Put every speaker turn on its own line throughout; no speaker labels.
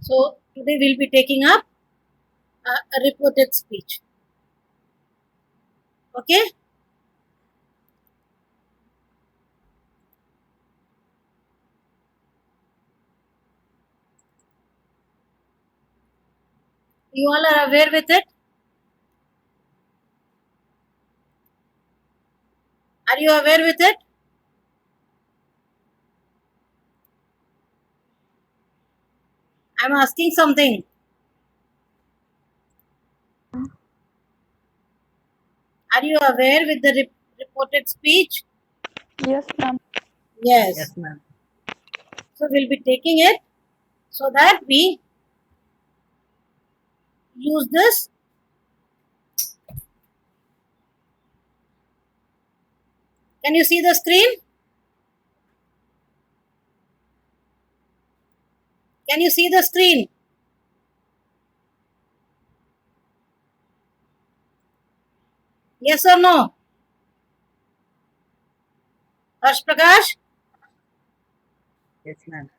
So today we'll be taking up a reported speech. Okay? You all are aware with it? Are you aware with it? I'm asking something. Are you aware with the reported speech?
Yes, ma'am.
Yes.
Yes, ma'am.
So we'll be taking it so that we use this. Can you see the screen? Can you see the screen? Yes or no? Harsh Prakash,
Yes, ma'am.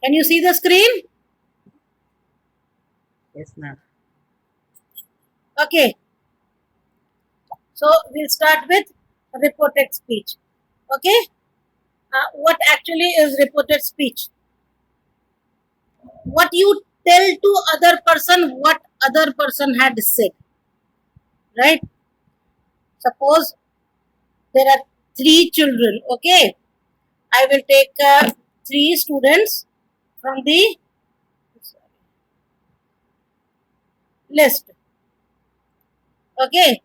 can you see the screen?
Yes, ma'am.
Okay. So we'll start with reported speech. Okay? What actually is reported speech? What you tell to other person what other person had said, right? Suppose there are three children. Okay, I will take three students from the list. Okay,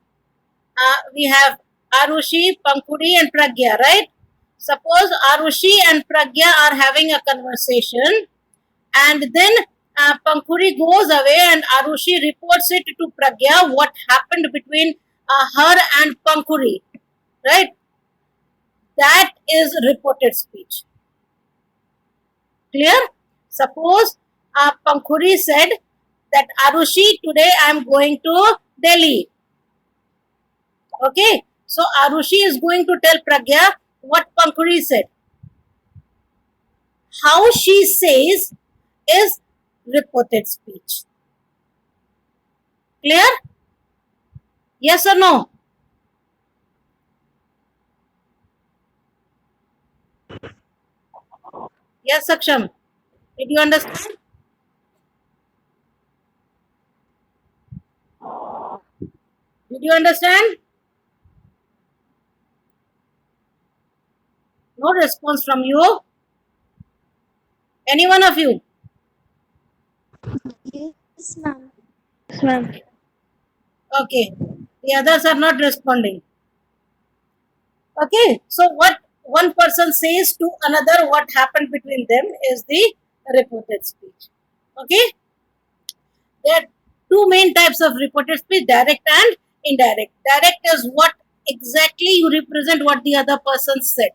we have Arushi, Pankudi and Pragya, right? Suppose Arushi and Pragya are having a conversation, and then Pankuri goes away and Arushi reports it to Pragya what happened between her and Pankuri, right? That is reported speech. Clear? Suppose Pankuri said that Arushi, today I am going to Delhi. Okay, so Arushi is going to tell Pragya what Pankuri said. How she says is reported speech. Clear? Yes or no? Yes, Saksham. Did you understand? Did you understand? No response from you. Any one of you?
Yes, ma'am. Yes, ma'am.
Okay. The others are not responding. Okay. So what one person says to another, what happened between them is the reported speech. Okay. There are two main types of reported speech: direct and indirect. Direct is what exactly you represent what the other person said.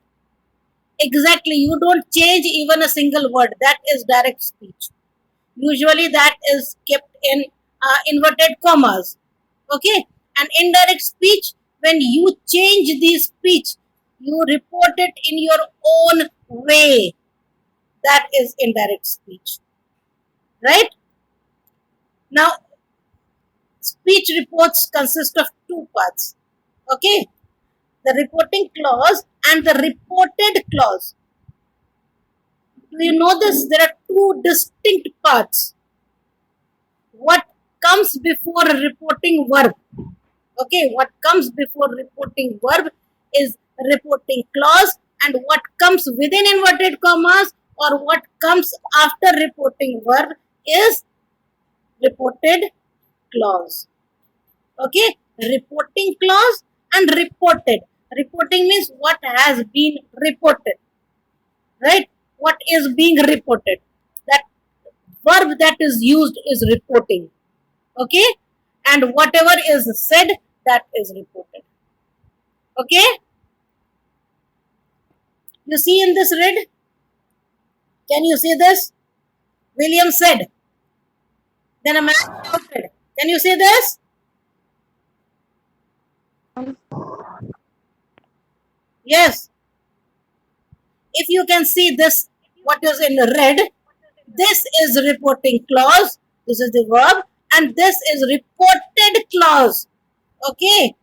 Exactly. You don't change even a single word. That is direct speech. Usually that is kept in inverted commas. Okay, and indirect speech, when you change the speech, you report it in your own way. That is indirect speech, right? Now, speech reports consist of two parts. Okay, the reporting clause and the reported clause. Do you know this? There are two distinct parts. What comes before a reporting verb? Okay, what comes before reporting verb is reporting clause, and what comes within inverted commas or what comes after reporting verb is reported clause. Okay, reporting clause and reported. Reporting means what has been reported, right? What is being reported. That verb that is used is reporting. Okay, and whatever is said, that is reported. Okay, you see in this red, can you see this? William said, then a man shouted. Can you see this? Yes. If you can see this, what is in red, This is reporting clause. This is the verb, and this is reported clause. Okay,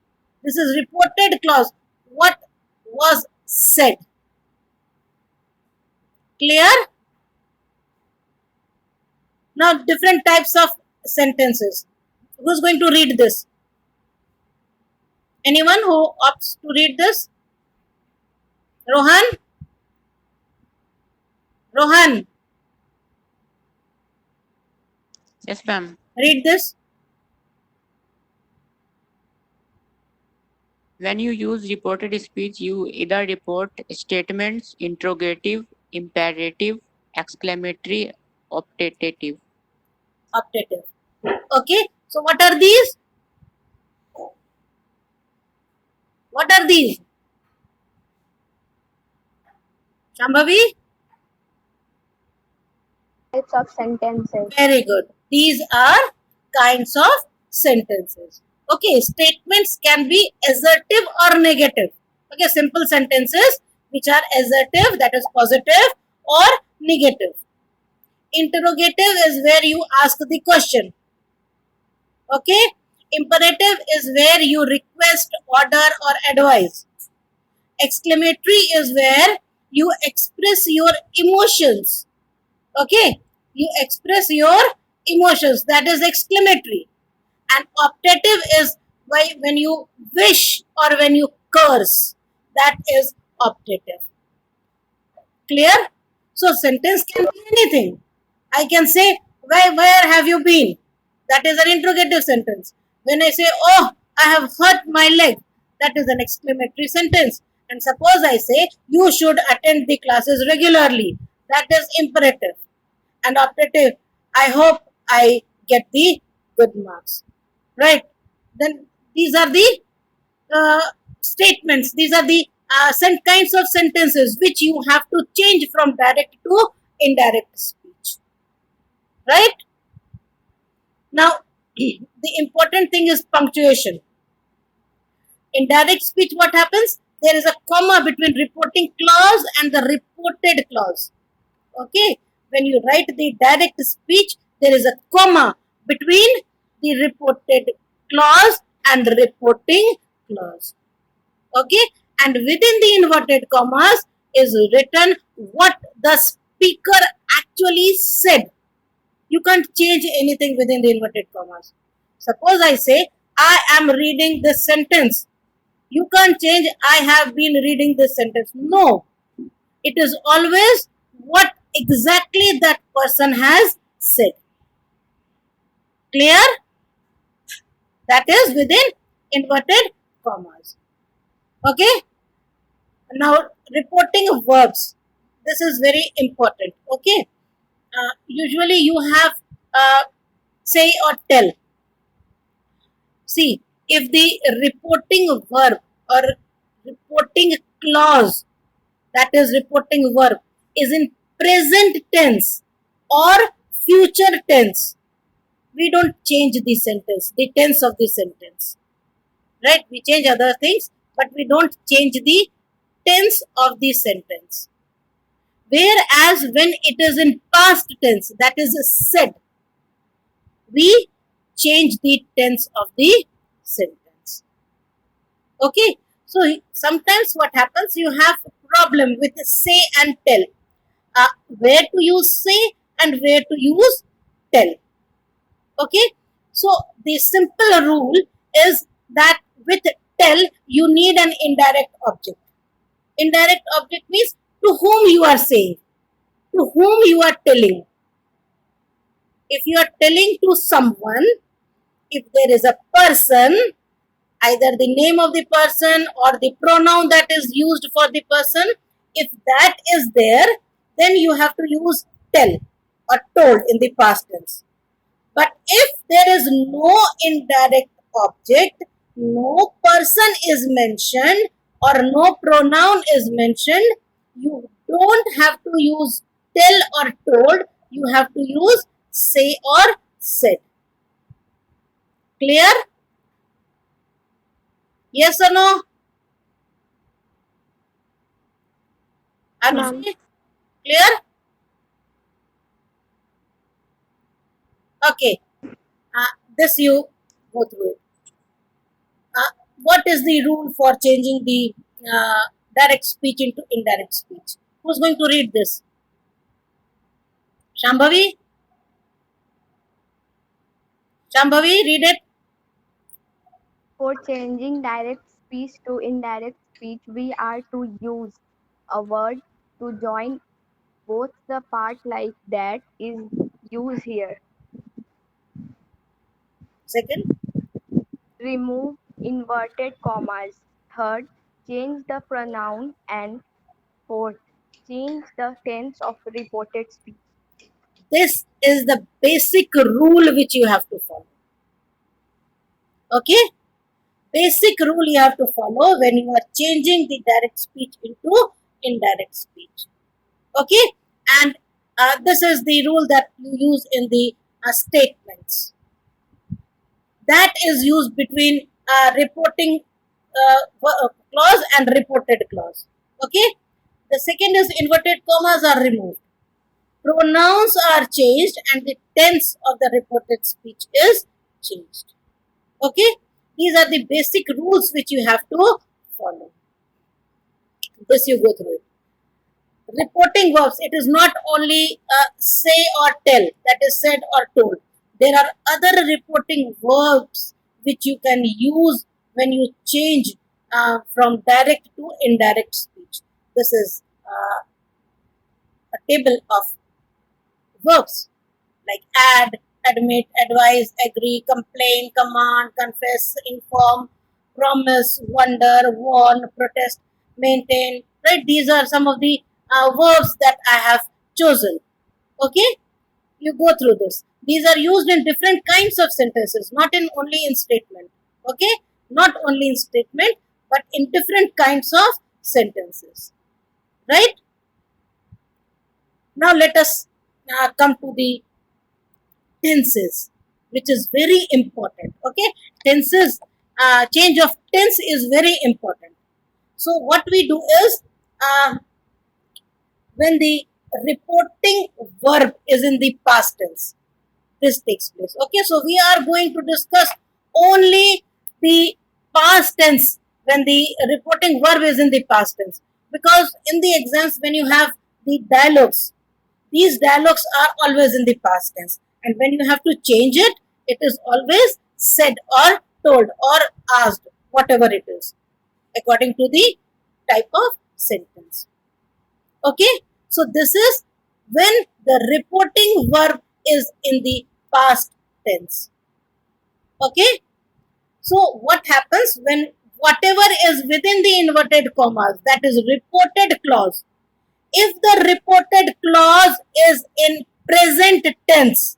this is reported clause. What was said? Clear? Now, different types of sentences. Who's going to read this? Anyone who opts to read this? Rohan? Rohan,
Yes, ma'am.
read this.
When you use reported speech, you either report statements, interrogative, imperative, exclamatory, optative.
Optative. Okay, so what are these? What are these? Shambhavi?
Types of sentences.
Very good. These are kinds of sentences. Okay, statements can be assertive or negative. Okay, simple sentences which are assertive, that is positive, or negative. Interrogative is where you ask the question. Okay, imperative is where you request, order, or advise. Exclamatory is where you express your emotions. Okay, you express your emotions, that is exclamatory. And optative is when you wish or when you curse, that is optative. Clear? So sentence can be anything. I can say, where have you been? That is an interrogative sentence. When I say, oh, I have hurt my leg, that is an exclamatory sentence. And suppose I say, you should attend the classes regularly, that is imperative. And optative, I hope I get the good marks. Right? Then these are the statements. These are the kinds of sentences which you have to change from direct to indirect speech. Right? Now, the important thing is punctuation. In direct speech, what happens? There is a comma between reporting clause and the reported clause. Okay? When you write the direct speech, there is a comma between the reported clause and the reporting clause. Okay, and within the inverted commas is written what the speaker actually said. You can't change anything within the inverted commas. Suppose I say I am reading this sentence, you can't change I have been reading this sentence. No, it is always what exactly that person has said. Clear? That is within inverted commas. Okay, now reporting of verbs, this is very important. Okay, usually you have say or tell. See, if the reporting verb or reporting clause, that is reporting verb, is in present tense or future tense, we don't change the sentence, the tense of the sentence. Right, we change other things, but we don't change the tense of the sentence. Whereas when it is in past tense, that is said, we change the tense of the sentence. Okay, so sometimes what happens, you have a problem with say and tell. Where to use say and where to use tell. Okay, so the simple rule is that with tell you need an indirect object. Indirect object means to whom you are saying, to whom you are telling. If you are telling to someone, if there is a person, either the name of the person or the pronoun that is used for the person, if that is there, then you have to use tell or told in the past tense. But if there is no indirect object, no person is mentioned or no pronoun is mentioned, you don't have to use tell or told, you have to use say or said. Clear? Yes or no?
Ma'am.
Anushi? Clear? Okay, this you go through it. Uh, what is the rule for changing the direct speech into indirect speech? Who's going to read this? Shambhavi? Shambhavi, read it.
For changing direct speech to indirect speech, we are to use a word to join both the part like that is used here.
Second,
Remove inverted commas. Third, change the pronoun. And fourth, change the tense of reported speech.
this is the basic rule which you have to follow. Okay? Basic rule you have to follow when you are changing the direct speech into indirect speech. Okay, and this is the rule that you use in the statements that is used between reporting clause and reported clause. Okay, the second is inverted commas are removed, pronouns are changed, and the tense of the reported speech is changed. Okay, these are the basic rules which you have to follow. This you go through it. Reporting verbs, it is not only say or tell, that is said or told. There are other reporting verbs which you can use when you change from direct to indirect speech. This is a table of verbs like add, admit, advise, agree, complain, command, confess, inform, promise, wonder, warn, protest, maintain. Right? These are some of the verbs that I have chosen. Okay? You go through this. These are used in different kinds of sentences, not in only in statement. Okay? Not only in statement, but in different kinds of sentences. Right? Now let us come to the tenses, which is very important. Okay, tenses, change of tense is very important. So what we do is, when the reporting verb is in the past tense, this takes place. Okay, so we are going to discuss only the past tense when the reporting verb is in the past tense, because in the exams when you have the dialogues, these dialogues are always in the past tense, and when you have to change it, it is always said or told or asked, whatever it is, according to the type of sentence. Okay, so this is when the reporting verb is in the past tense. Okay, so what happens when whatever is within the inverted commas, that is reported clause, if the reported clause is in present tense,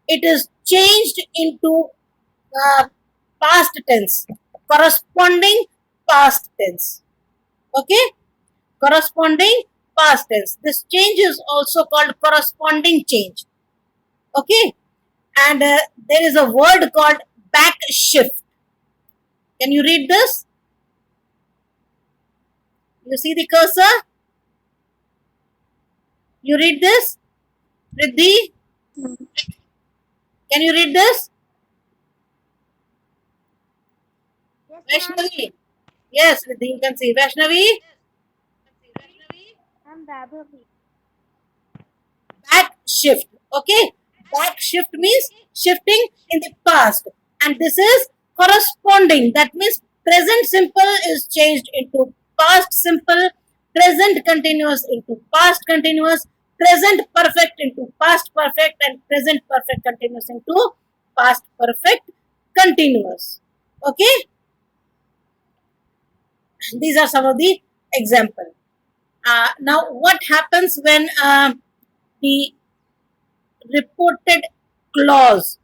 it is changed into uh, past tense, corresponding past tense. Okay, corresponding past tense. This change is also called corresponding change. Okay, and there is a word called back shift. Can you read this? You see the cursor? You read this? Riddhi, can you read this?
Yes, ma'am.
Vaishnavi. Yes, Riddhi, you can see. Vaishnavi,
I'm Vaibhavi.
back shift. Okay, back shift means shifting in the past, and this is corresponding. That means present simple is changed into past simple, present continuous into past continuous, present perfect into past perfect, and present perfect continuous into past perfect continuous. Okay, these are some of the example. Now, what happens when the reported clause,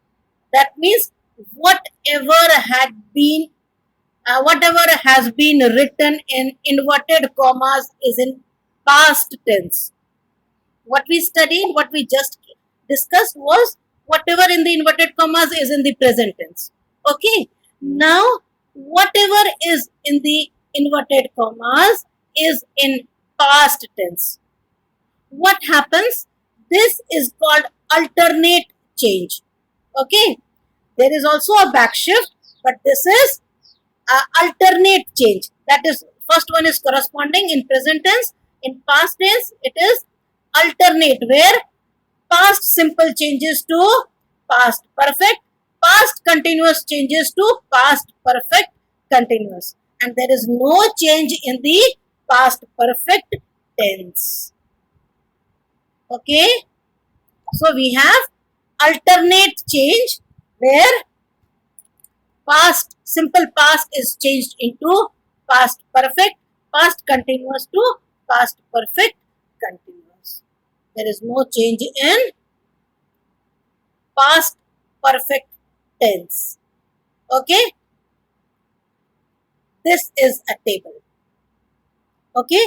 that means whatever had been whatever has been written in inverted commas is in past tense. What we studied, what we just discussed was whatever in the inverted commas is in the present tense. Okay, now whatever is in the inverted commas is in past tense. What happens? This is called alternate change. Okay, there is also a back shift, but this is alternate change. That is, first one is corresponding in present tense. In past tense, it is alternate, where past simple changes to past perfect, past continuous changes to past perfect continuous, and there is no change in the past perfect tense. Okay, so we have alternate change, where past simple past is changed into past perfect, past continuous to past perfect continuous. There is no change in past perfect tense. Okay, this is a table. Okay,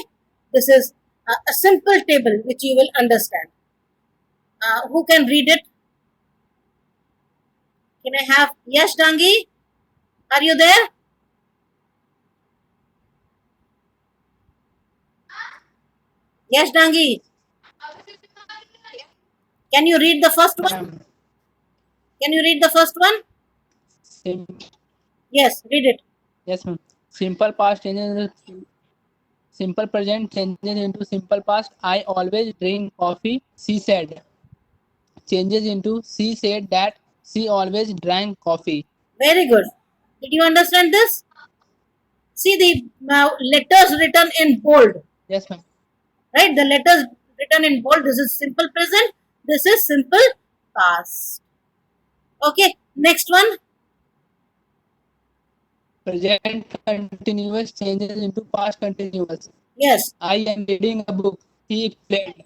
this is a simple table which you will understand. Who can read it? Can I have Yash Dangi? Are you there? Yash Dangi, can you read the first one?
Ma'am,
Can you read the first one?
sim-
Yes, read it.
yes, ma'am. Simple past changes into simple present changes into simple past. I always drink coffee. She said changes into she said that she always drank coffee.
Very good. Did you understand this? See the letters written in bold,
Yes, ma'am.
right? The letters written in bold. This is simple present. This is simple past. Okay. Next one.
Present continuous changes into past continuous.
Yes.
I am reading a book. He explained.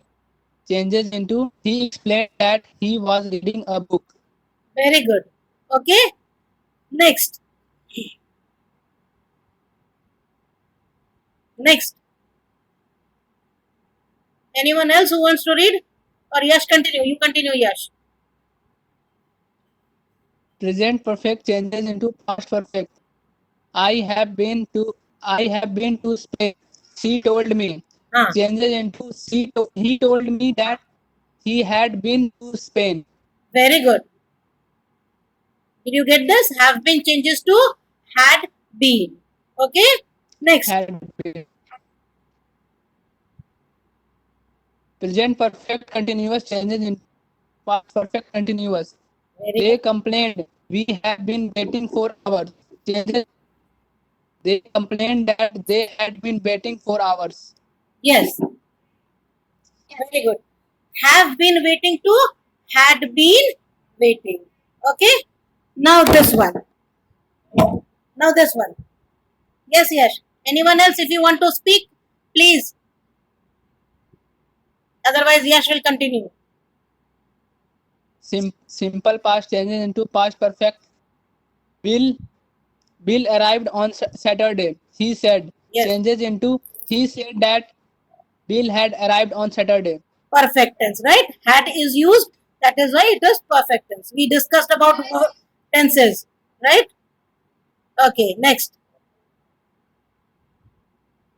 Changes into he explained that he was reading a book.
Very good. Okay. Next. Next. Anyone else who wants to read? Or Yash, continue. You continue, Yash.
Present perfect changes into past perfect. I have been to Spain. She told me.
Ah,
Changes into he told me that he had been to Spain.
very good. Did you get this? Have been changes to had been. Okay. Next.
Had been. Present perfect continuous changes in past perfect continuous.
Very
They
good.
complained. We have been waiting for hours. Changes. They complained that they had been waiting for hours.
Yes. Very good. Have been waiting to had been waiting. Okay. Now this one. Now this one. Yes, yes. Anyone else, if you want to speak, please. Otherwise, Yash will continue.
Simple past changes into past perfect. Bill Bill arrived on Saturday. He said
Yes.
changes into he said that Bill had arrived on Saturday.
Perfect tense, right? Had is used. That is why it is perfect tense. We discussed about tenses, right? Okay. Next.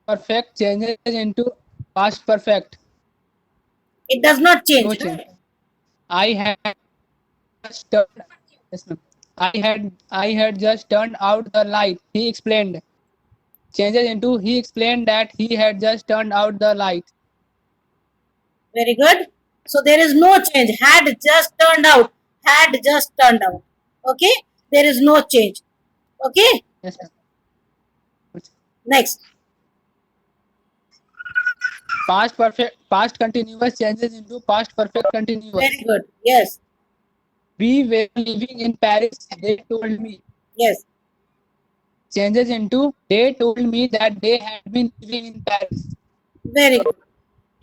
Perfect changes into past perfect.
It does not change,
No change.
right?
I had just turned, yes, ma'am. I had just turned out the light. He explained. Changes into he explained that he had just turned out the light.
Very good. So there is no change. Had just turned out. Had just turned out. Okay. There is no change. Okay.
Yes, ma'am.
Next.
Past continuous changes into past perfect
Very
continuous.
good. Yes.
We were living in Paris, they told me.
Yes.
Changes into they told me that they had been living in Paris.
Very good.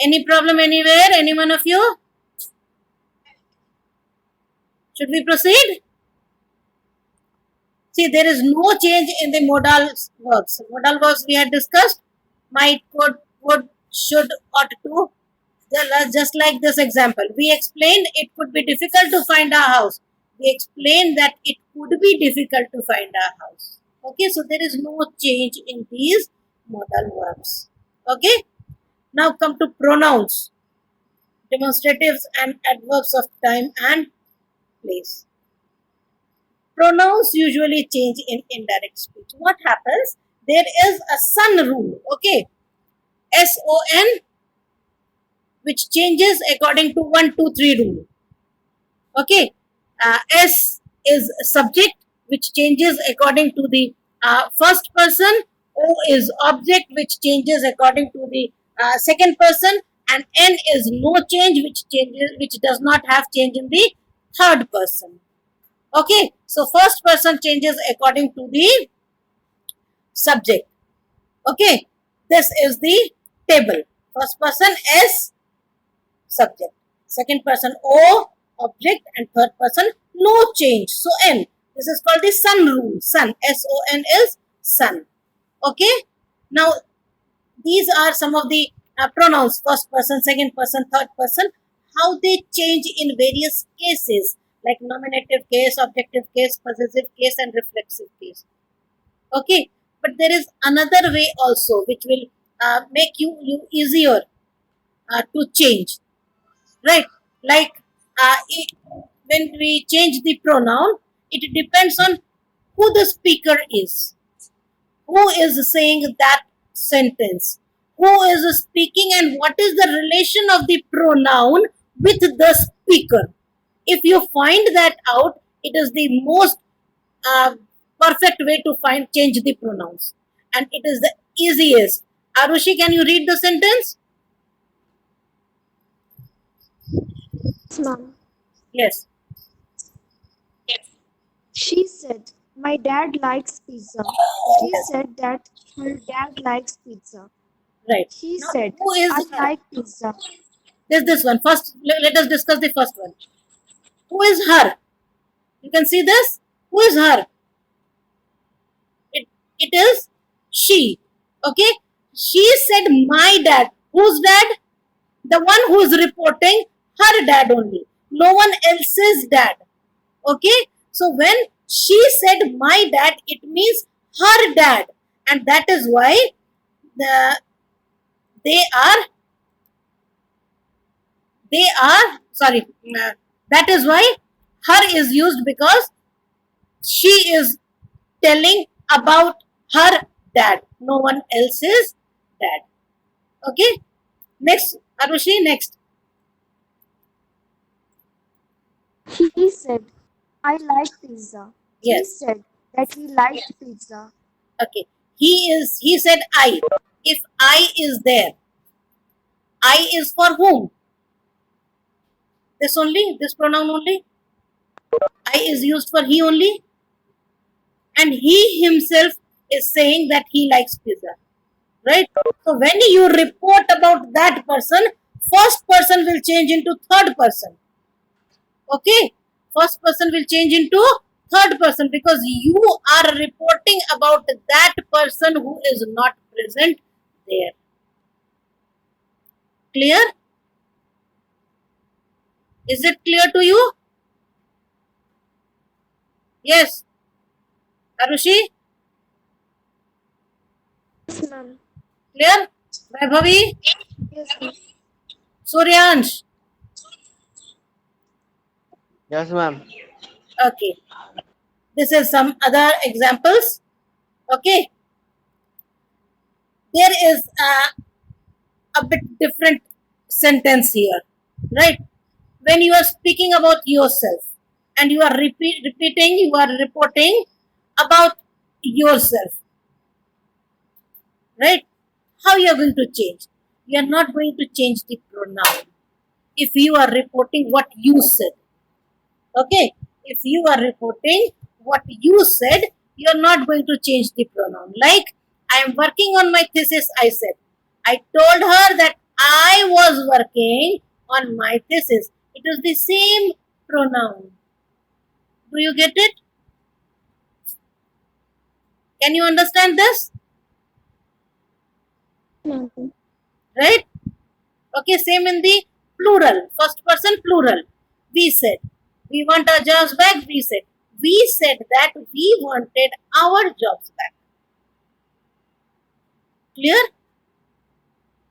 Any problem anywhere? Any one of you? Should we proceed? See, there is no change in the modal verbs. Modal verbs we had discussed. Might, could, would, should, ought to. Just like this example. We explained it could be difficult to find our house. We explained that it could be difficult to find our house. Okay, so there is no change in these modal verbs. Okay, now come to pronouns, demonstratives, and adverbs of time and place. Pronouns usually change in indirect speech. What happens? There is a son rule, okay? SON, which changes according to 1, 2, 3 rule. Okay, S is subject, which changes according to the first person. O is object, which changes according to the second person, and N is no change, which does not have change in the third person. Okay, so first person changes according to the subject. Okay, this is the table. First person S, subject. Second person O, object, and third person no change. So N. This is called the sun rule. Sun. SON is sun. Okay. Now these are some of the pronouns: first person, second person, third person. How they change in various cases, like nominative case, objective case, possessive case, and reflexive case. Okay. But there is another way also, which will make you easier to change, right? Like when we change the pronoun, it depends on who the speaker is, who is saying that sentence, who is speaking, and what is the relation of the pronoun with the speaker. If you find that out, it is the most uh, perfect way to find change the pronouns, and it is the easiest. Arushi, can you read the sentence?
Yes, ma'am.
Yes.
She said, my dad likes pizza. She said that her dad likes pizza.
Right.
She
Now,
said,
who is
I
her?
like pizza.
There's this one. First, let us discuss the first one. Who is her? You can see this. Who is her? It, it is she. Okay. She said my dad. Whose dad? The one who is reporting, her dad only. No one else's dad. Okay. So when she said my dad, it means her dad, and that is why the they are they are sorry. That is why her is used, because she is telling about her dad, no one else's dad. Okay. Next, Arushi. Next.
He said, I like pizza. He
Yes.
said that he liked pizza.
Okay. He said I. If I is there, I is for whom? This only, this pronoun only. I is used for he only, and he himself is saying that he likes pizza, right? So when you report about that person, first person will change into third person. Okay, first person will change into third person, because you are reporting about that person who is not present there. Clear? Is it clear to you? Yes. Arushi?
Yes, ma'am.
Clear? Vaibhavi?
Yes, ma'am.
Suryansh?
Yes, ma'am.
Okay. This is some other examples. Okay. There is a bit different sentence here, right? When you are speaking about yourself, and you are repeating, you are reporting about yourself, right? How you are going to change? You are not going to change the pronoun if you are reporting what you said. Okay, if you are reporting what you said, you are not going to change the pronoun. Like, I am working on my thesis, I said. I told her that I was working on my thesis. It is the same pronoun. Do you get it? Can you understand this?
Ma'am.
Right? Okay, same in the plural. First person plural. We said. We want our jobs back, we said. We said that we wanted our jobs back. Clear?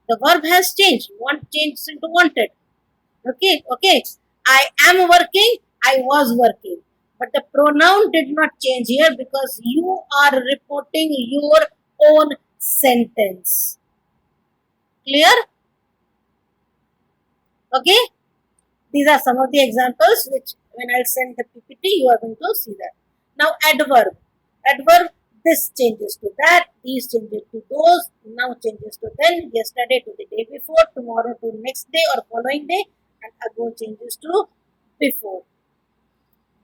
The verb has changed. Want changed into wanted. Okay, okay. I am working. I was working. But the pronoun did not change here because you are reporting your own sentence. Clear? Okay? These are some of the examples which when I'll send the PPT, you are going to see that. Now adverb. Adverb, this changes to that, these changes to those, now changes to then, yesterday to the day before, tomorrow to next day or following day, and ago changes to before.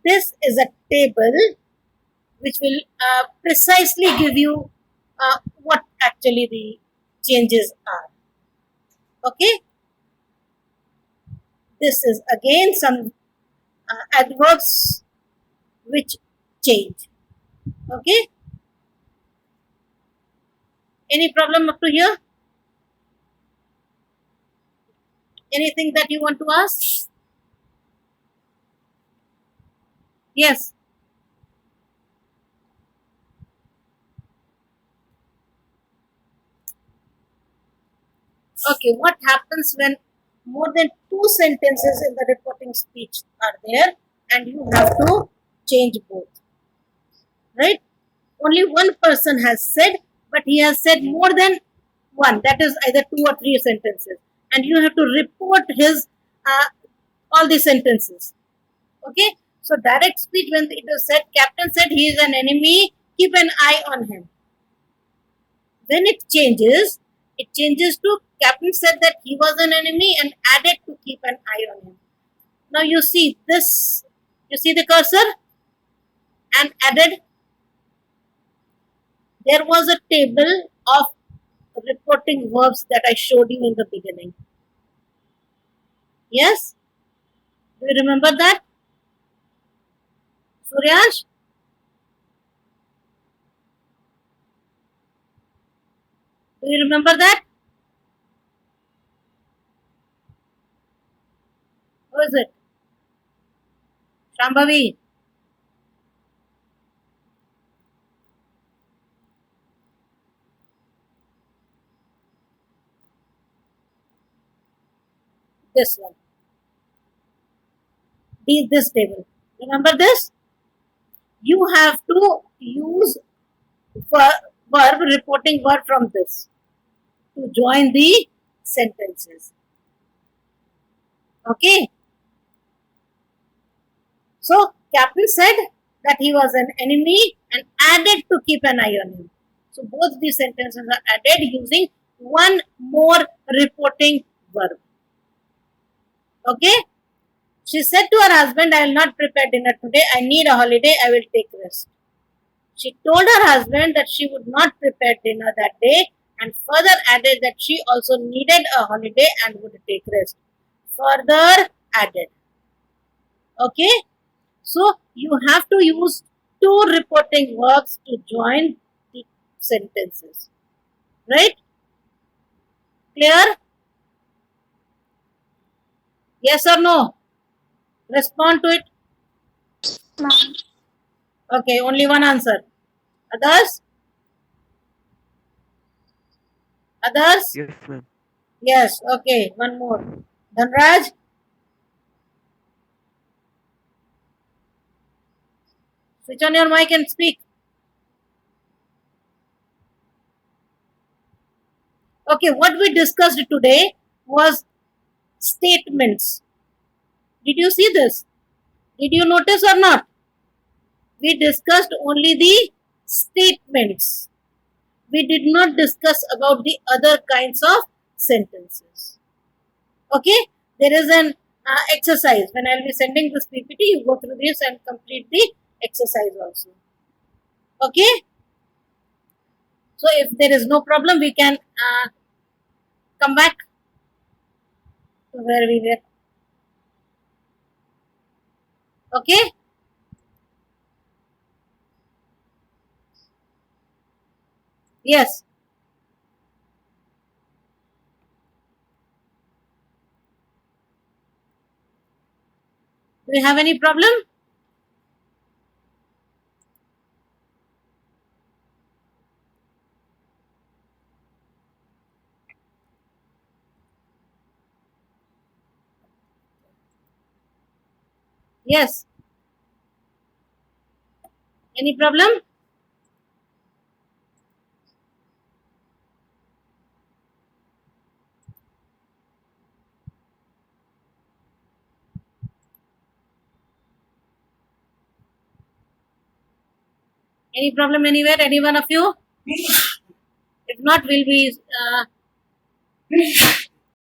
This is a table which will precisely give you what actually the changes are. Okay, this is again some adverbs which change. Okay, any problem up to here? Anything that you want to ask? Yes. Okay, what happens when more than two sentences in the reporting speech are there and you have to change both? Right? Only one person has said, but he has said more than one. That is either two or three sentences, and you have to report his uh, all the sentences. Okay. So direct speech, when it was said, Captain said he is an enemy. Keep an eye on him. When it changes to Captain said that he was an enemy and added to keep an eye on him. Now you see this. You see the cursor and added. There was a table of reporting verbs that I showed you in the beginning. Yes? Do you remember that? Suryash? Do you remember that? Who is it? Shambhavi. This one. This table. Remember this? You have to use reporting verb from this to join the sentences. Okay? So, Captain said that he was an enemy and added to keep an eye on him. So, both these sentences are added using one more reporting verb. Okay? She said to her husband, I will not prepare dinner today. I need a holiday. I will take rest. She told her husband that she would not prepare dinner that day and further added that she also needed a holiday and would take rest. Further added. Okay? So you have to use two reporting verbs to join the sentences. Right? Clear? Yes or no? Respond to it.
Ma'am.
Okay, only one answer. Others? Others?
Yes, ma'am.
Yes. Okay, one more. Dhanraj? Switch on your mic and speak. Okay, what we discussed today was statements. Did you see this? Did you notice or not? We discussed only the statements. We did not discuss about the other kinds of sentences. Okay, there is an exercise. When I will be sending this PPT, you go through this and complete the exercise also. Okay, so if there is no problem, we can come back to where we were. Okay, yes. Do you have any problem? Yes. Any problem? Any problem anywhere? Any one of you? If not, we'll be